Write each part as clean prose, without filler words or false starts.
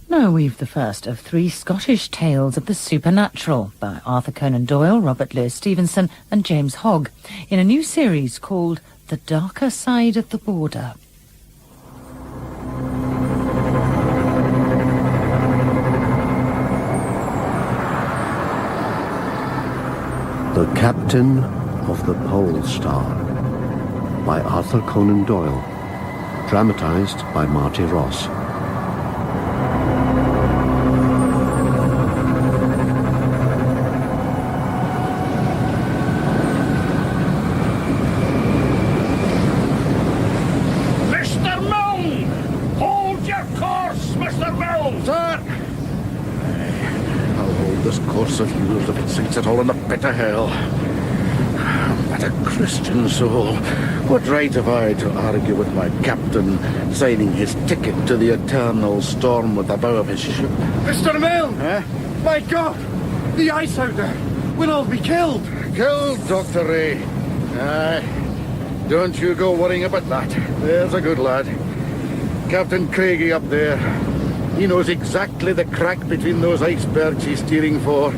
Now we've the first of 3 Scottish tales of the supernatural by Arthur Conan Doyle, Robert Louis Stevenson and James Hogg in a new series called The Darker Side of the Border. The Captain of the Polestar by Arthur Conan Doyle, dramatized by Marty Ross. Of yours if it sinks it all in the pit of hell. But a Christian soul, what right have I to argue with my captain, signing his ticket to the eternal storm with the bow of his ship? Mr. Milne! Eh? My God! The ice out there! We'll all be killed! Killed, Dr. Ray? Aye. Don't you go worrying about that. There's a good lad. Captain Craigie up there. He knows exactly the crack between those icebergs he's steering for.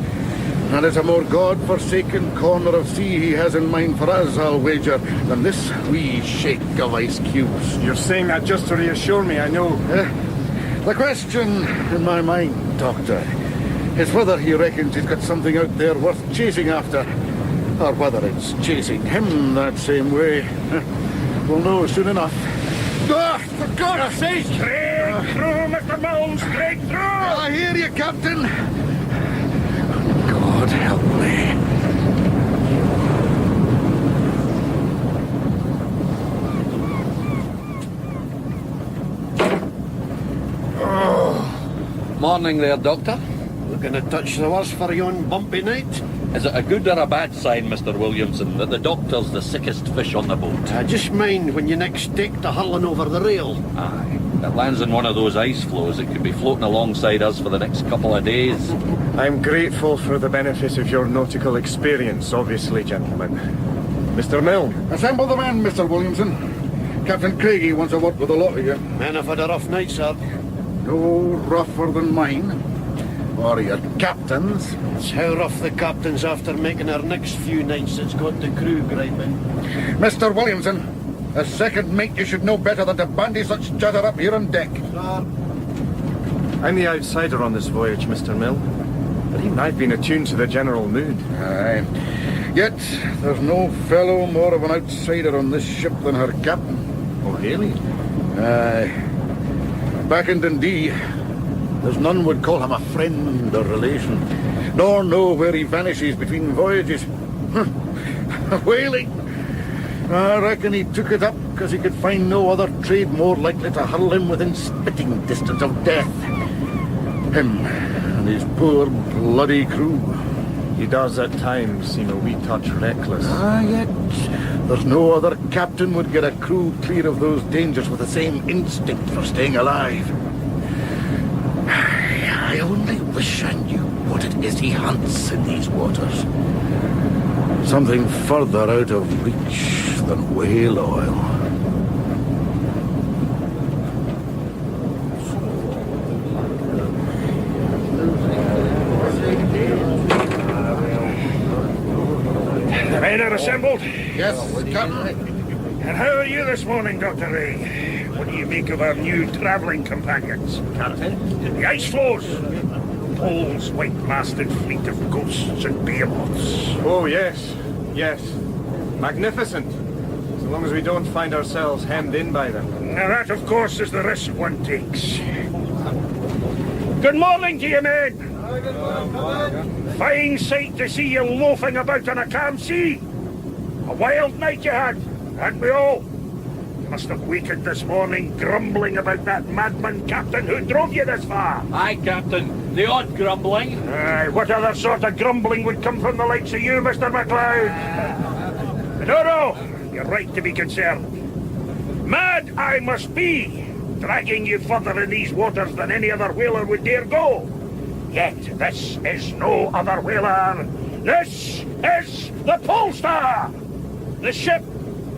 And it's a more god-forsaken corner of sea he has in mind for us, I'll wager, than this wee shake of ice cubes. You're saying that just to reassure me, I know. The question in my mind, Doctor, is whether he reckons he's got something out there worth chasing after, or whether it's chasing him that same way. We'll know soon enough. Ah, for God's sake! Straight through, Mr. Milne, straight through! I hear you, Captain. God help me. Morning there, Doctor. Looking a touch the worse for yon bumpy night? Is it a good or a bad sign, Mr. Williamson, that the Doctor's the sickest fish on the boat? Just mind when you next take to hurling over the rail. Aye. If it lands in one of those ice floes, it could be floating alongside us for the next couple of days. I'm grateful for the benefit of your nautical experience, obviously, gentlemen. Mr. Milne. Assemble the men, Mr. Williamson. Captain Craigie wants a word with a lot of you. Men have had a rough night, sir. No rougher than mine. Or your captain's. It's how rough the captain's after making our next few nights that's got the crew griping. Mr. Williamson, as second mate you should know better than to bandy such chatter up here on deck. Sir. I'm the outsider on this voyage, Mr. Milne. But even I've been attuned to the general mood. Aye. Yet, there's no fellow more of an outsider on this ship than her captain. Oh, really? Aye. Back in Dundee, there's none would call him a friend or relation, nor know where he vanishes between voyages. Whaling! I reckon he took it up because he could find no other trade more likely to hurl him within spitting distance of death. Him and his poor bloody crew. He does at times seem a wee touch reckless. Yet there's no other captain would get a crew clear of those dangers with the same instinct for staying alive. I only wish I knew what it is he hunts in these waters. Something further out of reach than whale oil. The men are assembled? Yes, Captain. And how are you this morning, Dr. Ray? What do you make of our new travelling companions? Captain? The ice floes! Pole's white-masted fleet of ghosts and behemoths. Oh, yes. Yes. Magnificent. So long as we don't find ourselves hemmed in by them. Now that, of course, is the risk one takes. Good morning to you, men! Good morning. Fine sight to see you loafing about on a calm sea. A wild night you had, hadn't we all? You must have wakened this morning grumbling about that madman captain who drove you this far. Aye, Captain. The odd grumbling. Aye, what other sort of grumbling would come from the likes of you, Mr. MacLeod? No, you're right to be concerned. Mad I must be, dragging you further in these waters than any other whaler would dare go. Yet this is no other whaler. This is the Polestar, the ship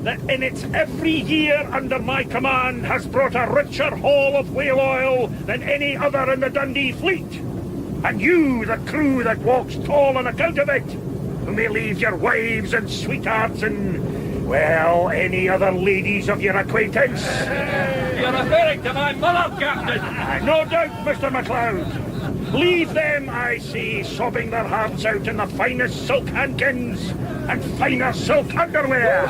that in its every year under my command has brought a richer haul of whale oil than any other in the Dundee fleet. And you, the crew that walks tall on account of it, who may leave your wives and sweethearts and, well, any other ladies of your acquaintance. You're referring to my mother, Captain! No doubt, Mr. MacLeod. Leave them, I say, sobbing their hearts out in the finest silk handkins and finer silk underwear,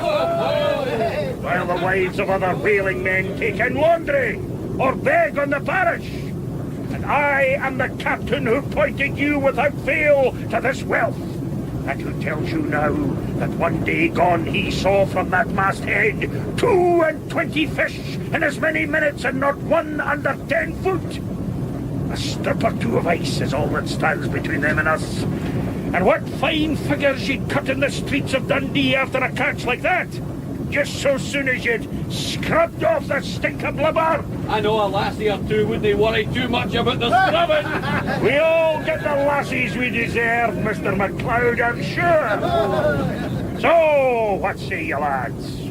while the wives of other whaling men take in laundry or beg on the parish. And I am the captain who pointed you without fail to this wealth, and who tells you now that one day gone he saw from that masthead 22 fish in as many minutes and not one under 10 foot. A strip or two of ice is all that stands between them and us. And what fine figures you'd cut in the streets of Dundee after a catch like that, just so soon as you'd scrubbed off the stink of blubber. I know a lassie or two wouldn't worry too much about the scrubbing. We all get the lassies we deserve, Mr. MacLeod, I'm sure. So, what say you, lads?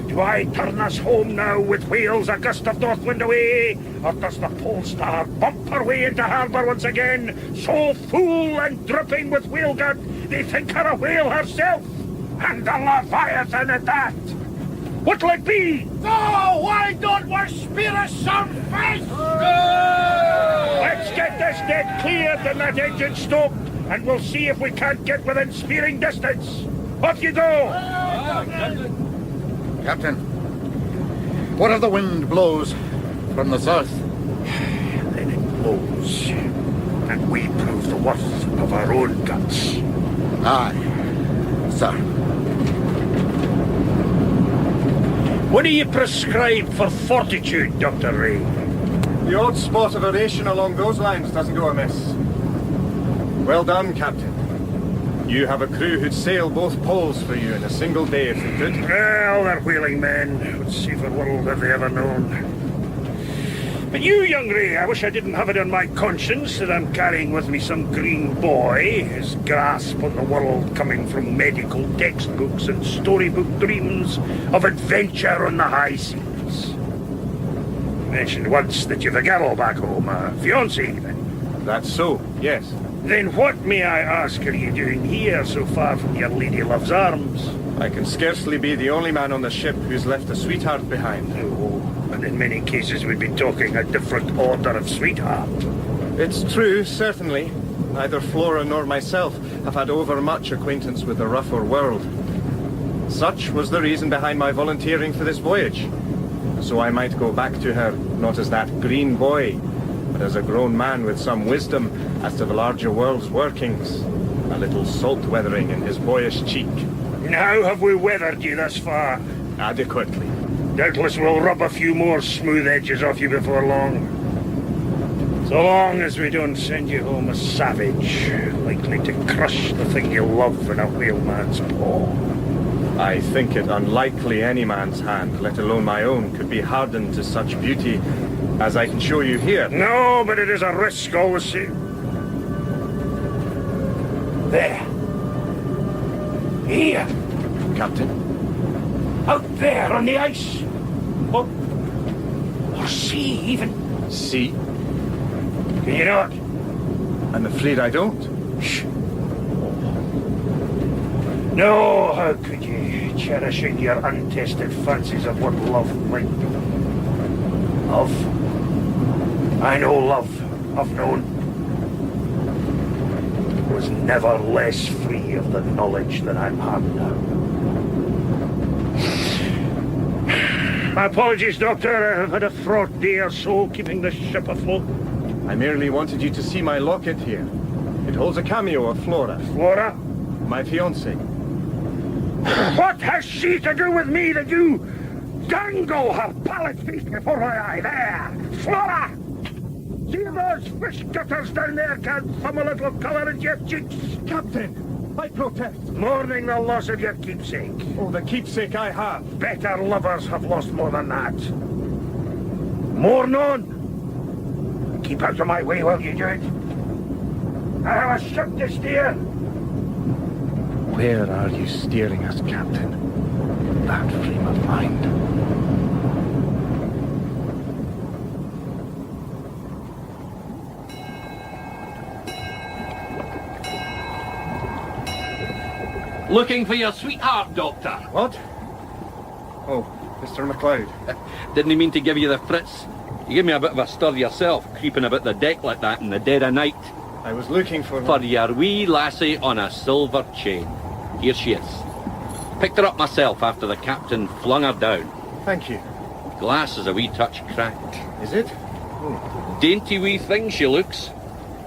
Do I turn us home now with whales a gust of north wind away, or does the Polestar bump her way into harbour once again, so full and dripping with whale gut they think her a whale herself, and a Leviathan at that? What'll it be? Oh, why don't we spear us some fish? Let's get this deck cleared and that engine stoked, and we'll see if we can't get within spearing distance. Off you go! Captain, what if the wind blows from the south? Then it blows, and we prove the worth of our own guts. Aye, sir. What do you prescribe for fortitude, Dr. Ray? The odd spot of oration along those lines doesn't go amiss. Well done, Captain. You have a crew who'd sail both poles for you in a single day if they could. Well, they're whaling men. What safer world have they ever known? But you, young Ray, I wish I didn't have it on my conscience that I'm carrying with me some green boy, his grasp on the world coming from medical textbooks and storybook dreams of adventure on the high seas. You mentioned once that you've a girl back home, a fiancée even. That's so, yes. Then what, may I ask, are you doing here so far from your lady love's arms? I can scarcely be the only man on the ship who's left a sweetheart behind. Oh, and in many cases we'd be talking a different order of sweetheart. It's true, certainly. Neither Flora nor myself have had overmuch acquaintance with the rougher world. Such was the reason behind my volunteering for this voyage. So I might go back to her, not as that green boy, but as a grown man with some wisdom as to the larger world's workings. A little salt weathering in his boyish cheek. Now have we weathered you thus far? Adequately. Doubtless we'll rub a few more smooth edges off you before long. So long as we don't send you home a savage, likely to crush the thing you love in a whaleman's paw. I think it unlikely any man's hand, let alone my own, could be hardened to such beauty as I can show you here. No, but it is a risk all the same. There. Here. Captain. Out there on the ice. Or sea, even. See? Can you not? I'm afraid I don't. Shh. No, how could you, cherishing your untested fancies of what love might be? Love? I know love. I've known. Was never less free of the knowledge that I'm having now. My apologies, Doctor. I've had a fraught day or so keeping the ship afloat. I merely wanted you to see my locket here. It holds a cameo of Flora. Flora? My fiancée. What has she to do with me that you dangle her pallid feet before my eye? There! Flora! See if those fish gutters down there can't thumb a little colour into your cheeks? Captain! I protest! Mourning the loss of your keepsake. Oh, the keepsake I have. Better lovers have lost more than that. More none. Keep out of my way while you do it. I have a ship to steer. Where are you steering us, Captain? that frame of mind. Looking for your sweetheart, Doctor. What? Oh, Mr. MacLeod. Didn't he mean to give you the fritz? You gave me a bit of a stir yourself, creeping about the deck like that in the dead of night. I was looking for... For your wee lassie on a silver chain. Here she is. Picked her up myself after the captain flung her down. Thank you. Glass is a wee touch cracked. Is it? Dainty wee thing she looks.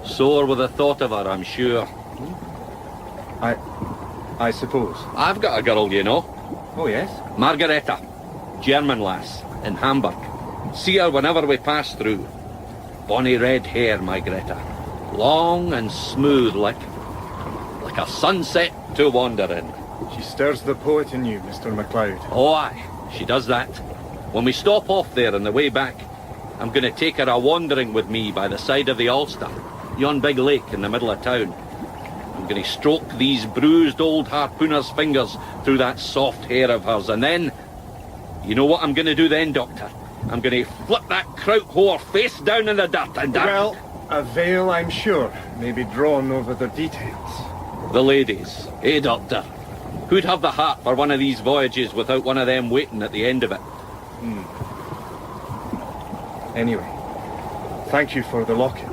Sore with the thought of her, I'm sure. I suppose. I've got a girl, you know. Oh, yes? Margareta. German lass. In Hamburg. See her whenever we pass through. Bonny red hair, my Greta. Long and smooth like a sunset to wander in. She stirs the poet in you, Mr. MacLeod. Oh aye, she does that. When we stop off there on the way back, I'm going to take her a-wandering with me by the side of the Ulster, yon big lake in the middle of town. I'm going to stroke these bruised old harpooner's fingers through that soft hair of hers, and then... You know what I'm going to do then, Doctor? I'm going to flip that kraut whore face down in the dirt and... Well, a veil, I'm sure, may be drawn over the details. The ladies, eh, Doctor? Who'd have the heart for one of these voyages without one of them waiting at the end of it? Anyway, thank you for the locket.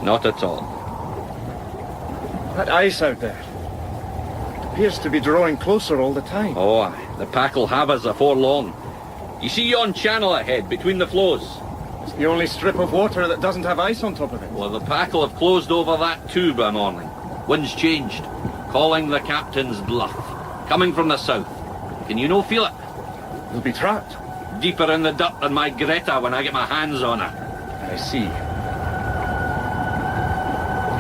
Not at all. That ice out there appears to be drawing closer all the time. Oh, aye. The pack'll have us afore long. You see yon channel ahead, between the floes? It's the only strip of water that doesn't have ice on top of it. Well, the pack'll have closed over that too by morning. Wind's changed. Calling the captain's bluff. Coming from the south. Can you no feel it? We'll be trapped. Deeper in the dirt than my Greta when I get my hands on her. I see.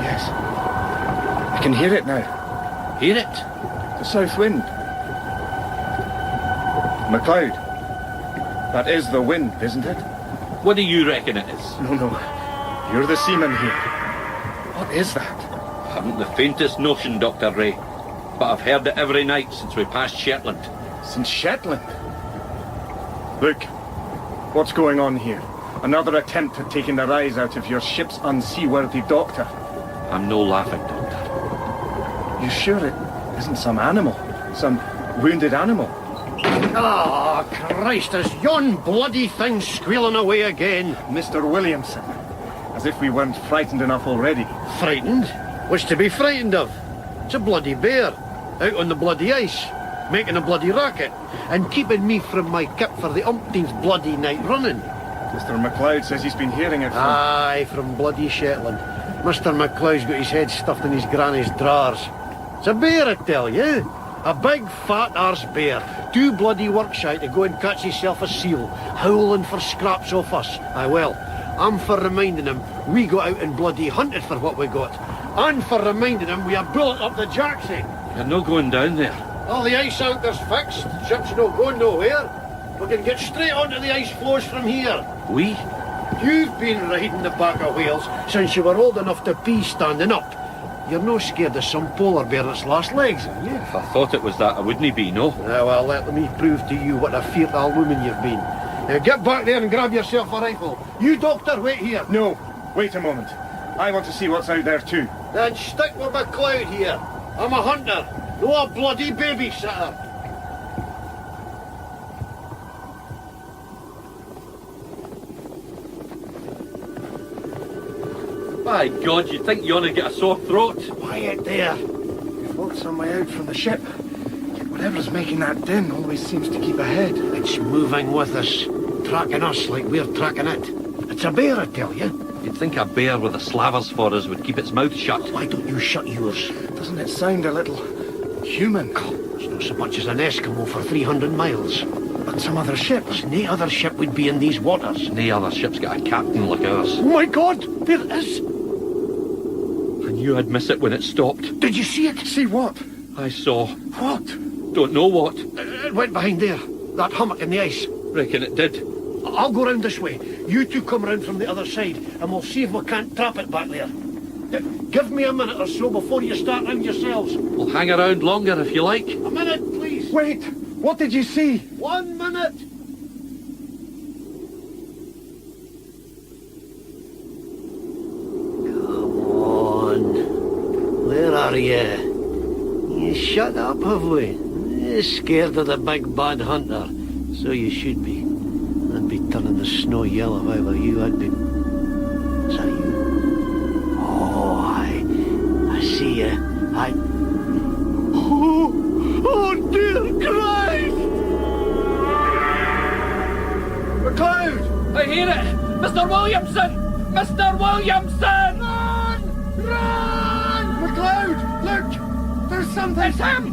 Yes. I can hear it now. Hear it? The south wind. MacLeod. That is the wind, isn't it? What do you reckon it is? No. You're the seaman here. What is that? I haven't the faintest notion, Dr. Ray. But I've heard it every night since we passed Shetland. Since Shetland? Look, what's going on here? Another attempt at taking the rise out of your ship's unseaworthy doctor. I'm no laughing, Doctor. You sure it isn't some animal? Some wounded animal? Ah, Christ, is yon bloody thing squealing away again? Mr. Williamson. As if we weren't frightened enough already. Frightened? What's to be frightened of? It's a bloody bear, out on the bloody ice, making a bloody racket, and keeping me from my kip for the umpteenth bloody night running. Mr. MacLeod says he's been hearing it from... Aye, from bloody Shetland. Mr. MacLeod's got his head stuffed in his granny's drawers. It's a bear, I tell you. A big, fat arse bear. Too bloody work shy to go and catch himself a seal, howling for scraps off us. Aye, well, I'm for reminding him we got out and bloody hunted for what we got. And for reminding him we are bullet up the Jacksy. You're no going down there. All the ice anchor's fixed. Ship's no going nowhere. We can get straight onto the ice floes from here. We? You've been riding the back of whales since you were old enough to pee standing up. You're no scared of some polar bear that's lost legs, are you? If I thought it was that, I wouldn't be, no. Well, let me prove to you what a fearful woman you've been. Now get back there and grab yourself a rifle. You, Doctor, wait here. No, wait a moment. I want to see what's out there too. Then stick with MacLeod here. I'm a hunter, no a bloody babysitter. By God, you'd think you ought to get a sore throat. Quiet there. We float some way out from the ship. Yet whatever's making that din always seems to keep ahead. It's moving with us, tracking us like we're tracking it. It's a bear, I tell you. You'd think a bear with the slavers for us would keep its mouth shut. Why don't you shut yours? Doesn't it sound a little human? It's not so much as an Eskimo for 300 miles. But some other ship. There's no other ship would be in these waters. No other ship's got a captain like ours. Oh my God, there it is. I knew I'd miss it when it stopped. Did you see it? See what? I saw. What? Don't know what. It went behind there. That hummock in the ice. Reckon it did. I'll go round this way. You two come round from the other side, and we'll see if we can't trap it back there. Give me a minute or so before you start round yourselves. We'll hang around longer if you like. A minute, please. Wait! What did you see? 1 minute! Come on. Where are you? You shut up, have we? You're scared of the big bad hunter. So you should be. I'd be turning the snow yellow if I were you. I'd be... Is that you? Oh, I see you. Oh, dear Christ! McLeod! I hear it! Mr. Williamson! Mr. Williamson! Run! McLeod, look! There's something... It's him!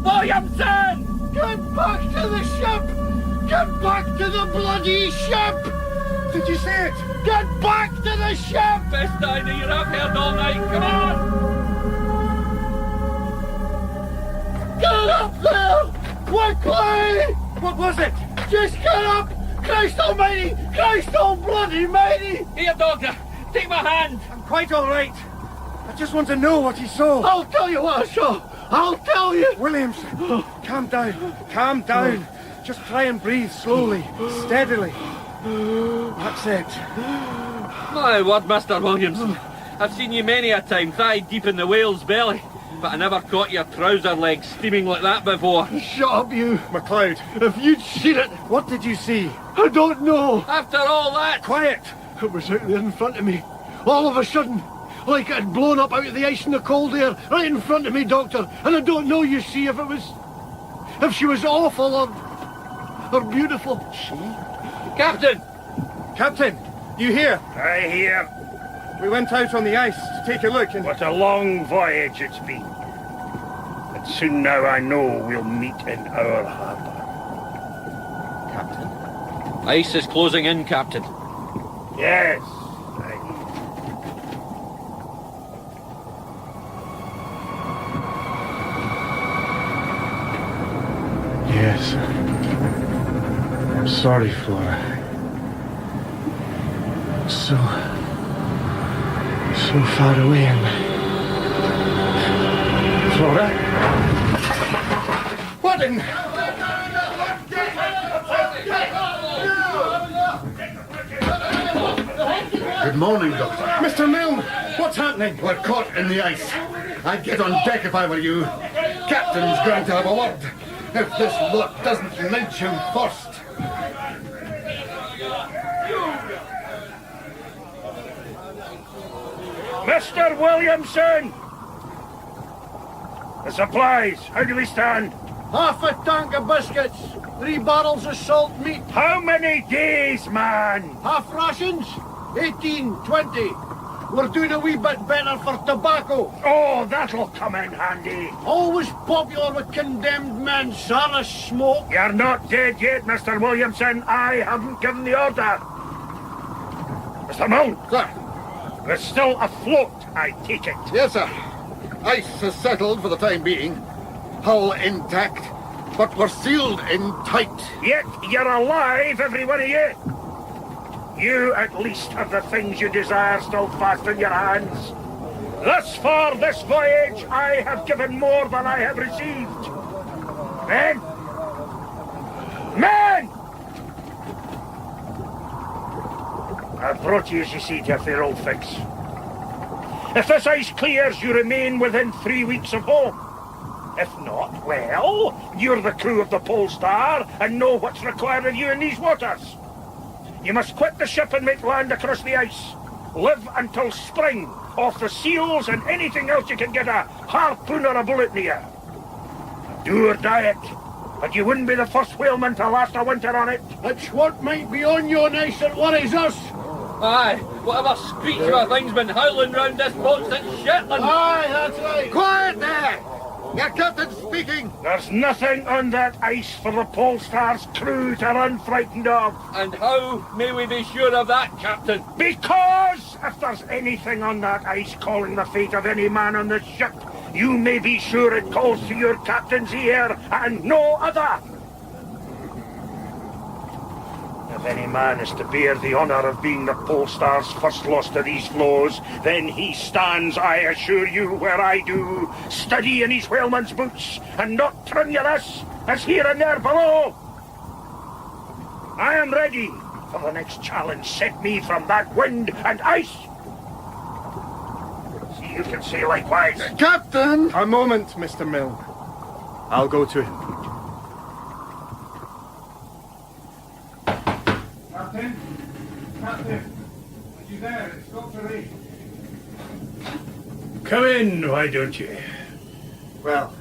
Williamson! Get back to the ship! Get back to the bloody ship! Did you see it? Get back to the ship! Best idea you're out here all night. Come on! Get up there! Quickly! What was it? Just get up! Christ almighty! Christ bloody mighty! Here, Doctor. Take my hand. I'm quite all right. I just want to know what he saw. I'll tell you what I saw! I'll tell you! Williamson, calm down. Calm down. Just try and breathe slowly, steadily. That's it. My word, Mr. Williamson. I've seen you many a time thigh deep in the whale's belly, but I never caught your trouser legs steaming like that before. Shut up, you! McLeod, If you'd seen it, what did you see? I don't know! After all that, Quiet! It was out there in front of me. All of a sudden. Like it had blown up out of the ice and the cold air. Right in front of me, Doctor. And I don't know, you see, if she was awful or beautiful. Captain! Captain, you here? I hear. We went out on the ice to take a look and... What a long voyage it's been. And soon now I know we'll meet in our harbour. Captain? Ice is closing in, Captain. Yes, I hear. Yes. I'm sorry, Flora. So far away and... Flora? What in... Good morning, Doctor. Mr. Milne, what's happening? We're caught in the ice. I'd get on deck if I were you. Captain's going to have a word. If this lot doesn't lynch him first. Mr. Williamson! The supplies, how do we stand? Half a tank of biscuits, 3 barrels of salt meat, How many days, man? half rations, 18, 20. We're doing a wee bit better for tobacco. Oh, that'll come in handy. Always popular with condemned men, sir, smoke. You're not dead yet, Mr. Williamson. I haven't given the order. Mr. Milne, Sir. we're still afloat, I take it. Yes, sir. Ice has settled for the time being. Hull intact, but we're sealed in tight. Yet you're alive, every one of you. You at least have the things you desire still fast in your hands. Thus far this voyage, I have given more than I have received. Men! Men! I've brought you, as you see, to a fair old fix. If this ice clears, you remain within 3 weeks of home. If not, well, you're the crew of the Polestar and know what's required of you in these waters. You must quit the ship and make land across the ice. Live until spring, off the seals and anything else you can get a harpoon or a bullet near. Do or die it, but you wouldn't be the first whaleman to last a winter on it. It's what might be on your ice that worries us. Aye, whatever screech of a thing's been howling round this boat since Shetland. Aye, that's right. Quiet there! Your captain's speaking! There's nothing on that ice for the Polestar's crew to run frightened of. And how may we be sure of that, Captain? Because if there's anything on that ice calling the fate of any man on this ship, you may be sure it calls to your captain's ear and no other. If any man is to bear the honour of being the Polestar's first loss to these floes, then he stands, I assure you, where I do, steady in his whaleman's boots, and not tremulous as here and there below. I am ready for the next challenge set me from that wind and ice. See, you can say likewise. Captain! A moment, Mr. Mill. I'll go to him. Captain? Captain? Are you there? It's Dr. Lee. Come in, why don't you? Well,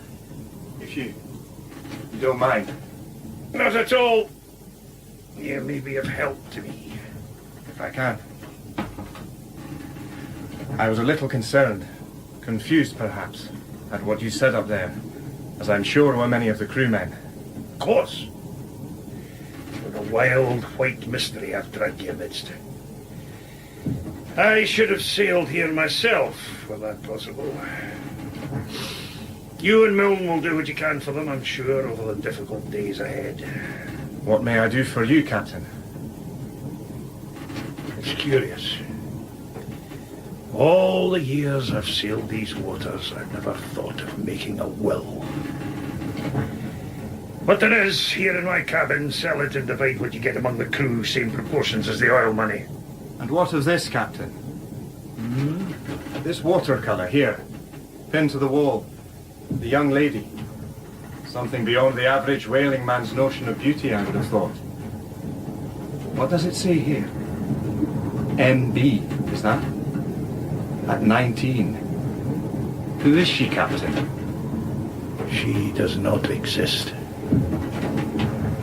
if you don't mind. Not at all. You may be of help to me. If I can. I was a little concerned, confused perhaps, at what you said up there, as I'm sure were many of the crewmen. Of course. With a wild white mystery I've dragged you amidst. I should have sailed here myself, were that possible. You and Milne will do what you can for them, I'm sure, over the difficult days ahead. What may I do for you, Captain? It's curious. All the years I've sailed these waters, I've never thought of making a will. But there is, here in my cabin, sell it and divide what you get among the crew, same proportions as the oil money. And what of this, Captain? This watercolour here, pinned to the wall. The young lady. Something beyond the average whaling man's notion of beauty, I would have thought. What does it say here? MB, is that? At 19. Who is she, Captain? She does not exist.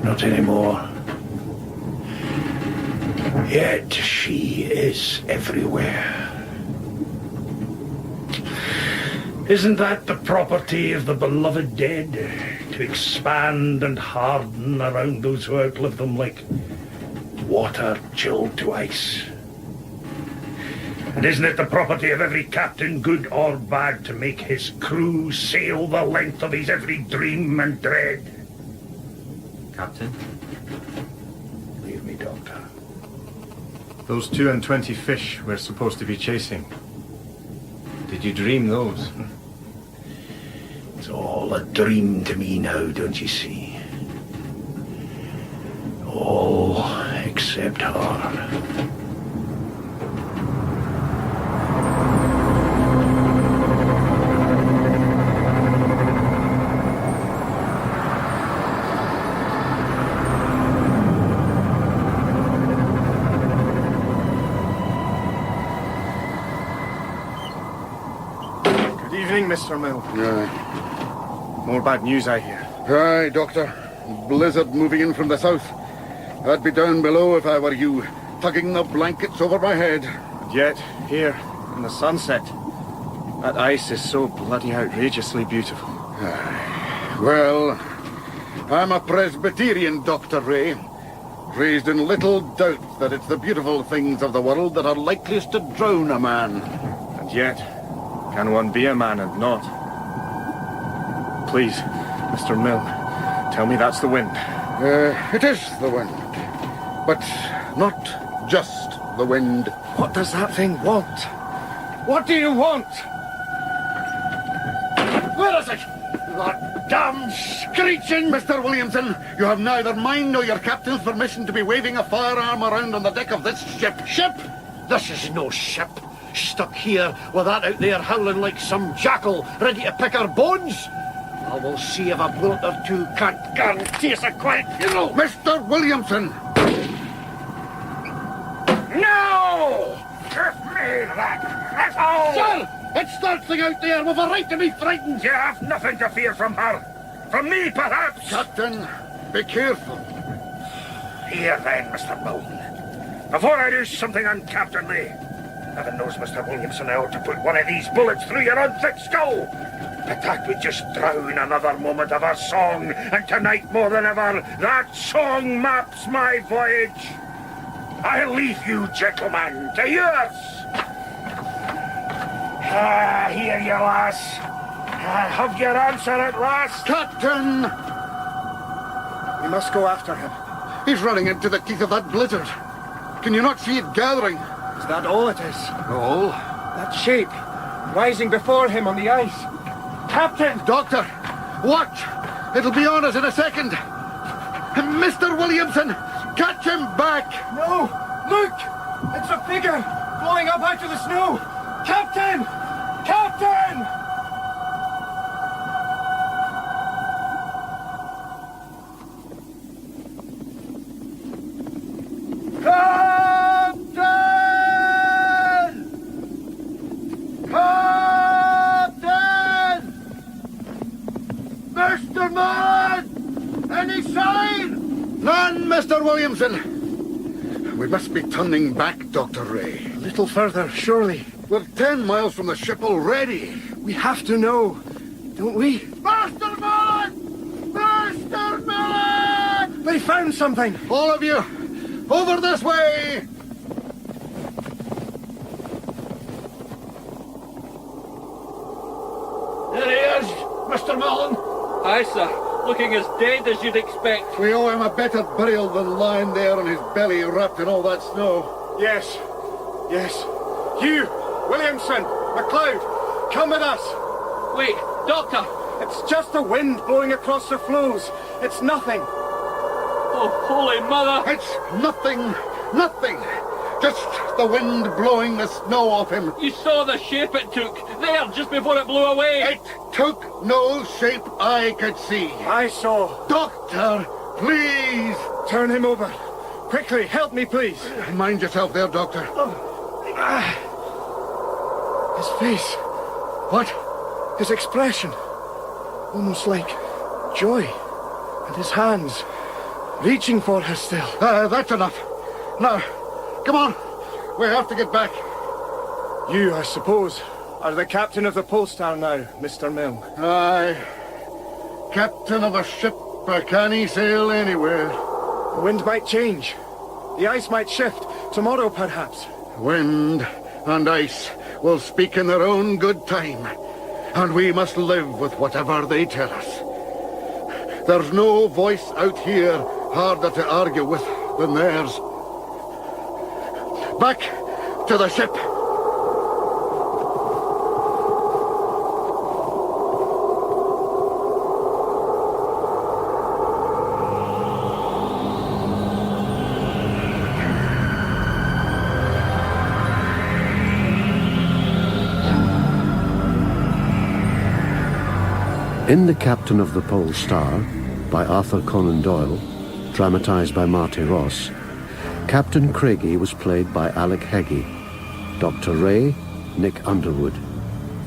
Not anymore. Yet she is everywhere. Isn't that the property of the beloved dead? To expand and harden around those who outlive them like water chilled to ice? And isn't it the property of every captain, good or bad, to make his crew sail the length of his every dream and dread? Captain? Leave me, Doctor. Those 22 fish we're supposed to be chasing. Did you dream those? It's all a dream to me now, don't you see? All except her. Good evening, Mr. Mill. Aye. More bad news, I hear. Aye, Doctor. Blizzard moving in from the south. I'd be down below if I were you, tugging the blankets over my head. And yet, here, in the sunset, that ice is so bloody outrageously beautiful. Aye. Well, I'm a Presbyterian, Dr. Ray. Raised in little doubt that it's the beautiful things of the world that are likeliest to drown a man. And yet, can one be a man and not? Please, Mr. Mill, tell me that's the wind. It is the wind. But not just the wind. What does that thing want? What do you want? Where is it? That damn screeching! Mr. Williamson, you have neither mine nor your captain's permission to be waving a firearm around on the deck of this ship. Ship? This is no ship. Stuck here with that out there howling like some jackal, ready to pick our bones. I will see if a bullet or two can't guarantee us a quiet funeral. Mr. Williamson! No! Give me that rifle! Sir! It's that thing out there. We've a right to be frightened. You have nothing to fear from her. From me, perhaps. Captain, be careful. Here then, Mr. Milne. Before I do something uncaptainly, heaven knows, Mr. Williamson, I ought to put one of these bullets through your unfit skull. But that would just drown another moment of our song, and tonight more than ever, that song maps my voyage. I'll leave you, gentlemen, to yours. Here, you lass. Have your answer at last. Captain! We must go after him. He's running into the teeth of that blizzard. Can you not see it gathering? Is that all it is? All? That shape, rising before him on the ice. Captain! Doctor, watch! It'll be on us in a second. Mr. Williamson, catch him back! No! Look! It's a figure blowing up out of the snow! Captain! Captain! Mr. Man! Any sign? None, Mr. Williamson. We must be turning back, Dr. Ray. A little further, surely. We're 10 miles from the ship already. We have to know, don't we? Master Man! Master Man! They found something! All of you, over this way! There he is, Mr. Mullen. Aye, sir. Looking as dead as you'd expect. We owe him a better burial than lying there on his belly wrapped in all that snow. Yes. Yes. You, Williamson, MacLeod, come with us. Wait, Doctor! It's just the wind blowing across the floes. It's nothing. Oh, Holy Mother! It's nothing, nothing. Just the wind blowing the snow off him. You saw the shape it took, there, just before it blew away. It took no shape I could see. I saw. Doctor, please. Turn him over. Quickly, help me, please. Mind yourself there, Doctor. His face. What? His expression. Almost like joy. And his hands. Reaching for her still. That's enough. Now, come on. We have to get back. You, I suppose, are the captain of the Polestar now, Mr. Milne. Aye. Captain of a ship I can't sail anywhere. The wind might change. The ice might shift. Tomorrow, perhaps. Wind and ice will speak in their own good time. And we must live with whatever they tell us. There's no voice out here harder to argue with than theirs. Back to the ship. In The Captain of the Polestar, by Arthur Conan Doyle, dramatised by Marty Ross, Captain Craigie was played by Alec Heggie, Dr. Ray, Nick Underwood,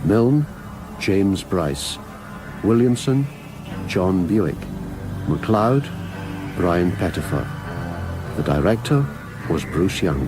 Milne, James Bryce, Williamson, John Buick, MacLeod, Brian Pettifer. The director was Bruce Young.